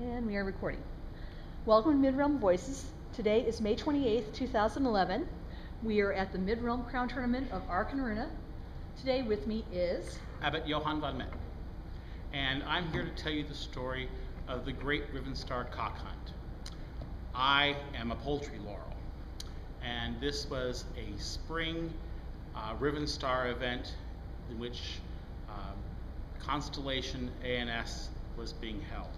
And we are recording. Welcome to Mid-Realm Voices. Today is May 28th, 2011. We are at the Mid-Realm Crown Tournament of Ark and Runa. Today with me is Abbot Johann von Met. And I'm here to tell you the story of the great Rivenstar cock hunt. I am a poultry laurel, and this was a spring Rivenstar event in which Constellation ANS was being held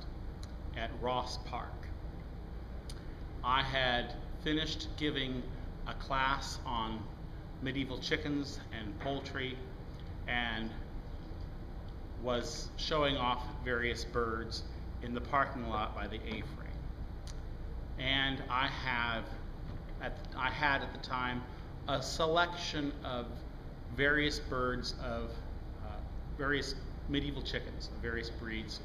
at Ross Park. I had finished giving a class on medieval chickens and poultry and was showing off various birds in the parking lot by the A-frame. And I had at the time a selection of various birds of various medieval chickens of various breeds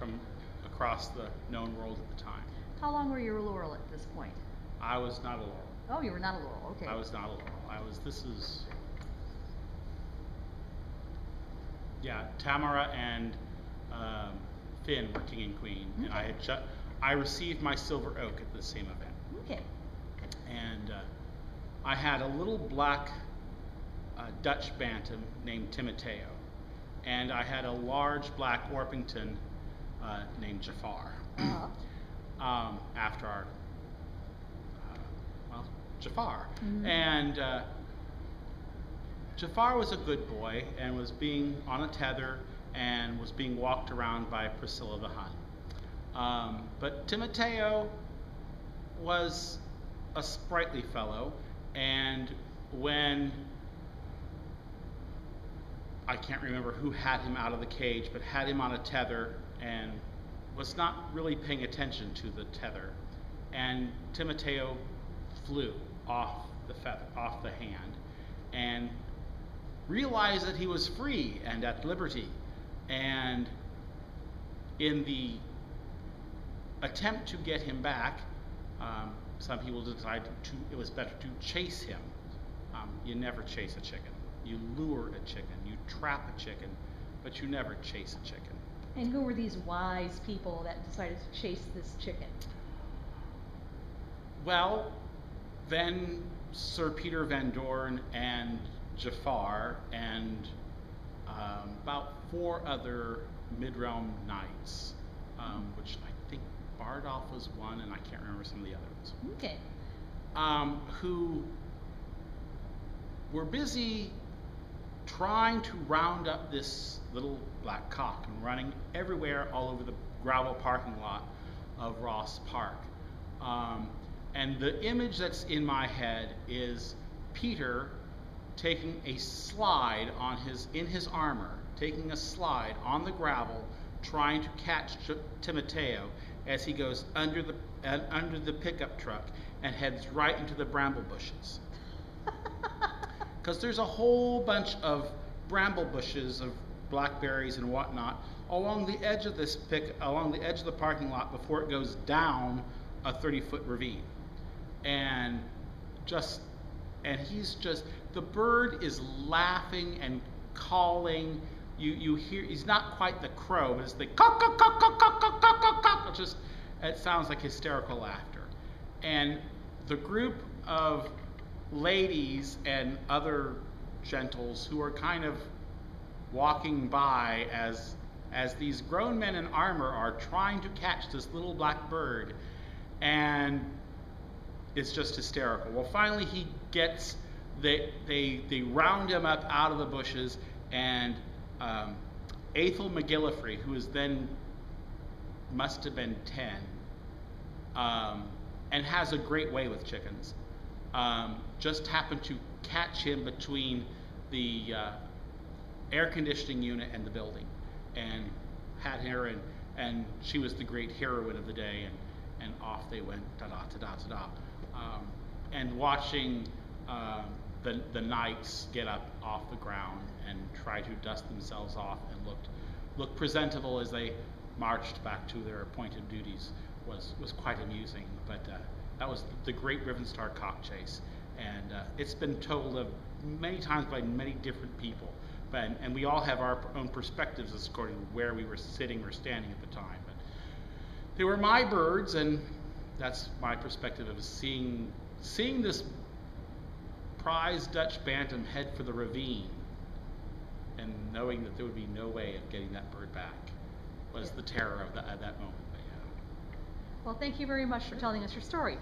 from across the known world at the time. How long were you a laurel at this point? I was not a laurel. Oh, you were not a laurel, okay. I was not a laurel. Tamara and Finn were king and queen, okay. And I received my silver oak at the same event. Okay. And I had a little black Dutch bantam named Timoteo, and I had a large black Orpington named Jafar. After our Jafar. Mm-hmm. And Jafar was a good boy and was being on a tether and was being walked around by Priscilla the Hun. But Timoteo was a sprightly fellow, and when I can't remember who had him out of the cage, but had him on a tether and was not really paying attention to the tether, and Timoteo flew off the hand and realized that he was free and at liberty. And in the attempt to get him back, some people decided it was better to chase him. You never chase a chicken. You lure a chicken. You trap a chicken, but you never chase a chicken. And who were these wise people that decided to chase this chicken? Well, then Sir Peter Van Dorn and Jafar and about 4 other mid-realm knights, which I think Bardolph was one, and I can't remember some of the others. Okay. Who were busy trying to round up this little black cock and running everywhere all over the gravel parking lot of Ross Park. And the image that's in my head is Peter taking a slide in his armor, taking a slide on the gravel, trying to catch Timoteo as he goes under the pickup truck and heads right into the bramble bushes. Because there's a whole bunch of bramble bushes of blackberries and whatnot along the edge of the parking lot before it goes down a 30-foot ravine. And the bird is laughing and calling. You hear, he's not quite the crow, but it's the cock, cock, cock, cock, cock, cock, cock, cock, cock. It sounds like hysterical laughter. And the group of ladies and other gentles who are kind of walking by as these grown men in armor are trying to catch this little black bird, and it's just hysterical. Well, finally they round him up out of the bushes, and Athel McGillifrey, who must have been 10, and has a great way with chickens, just happened to catch him between the air conditioning unit and the building, and had her, and she was the great heroine of the day, and off they went, ta-da, ta-da, ta-da. And watching the knights get up off the ground and try to dust themselves off and look presentable as they marched back to their appointed duties was quite amusing. But that was the great Rivenstar cock chase, and it's been told of many times by many different people. And we all have our own perspectives as according to where we were sitting or standing at the time. But they were my birds, and that's my perspective of seeing this prize Dutch bantam head for the ravine, and knowing that there would be no way of getting that bird back was the terror of at that moment. But, yeah. Well, thank you very much for telling us your story.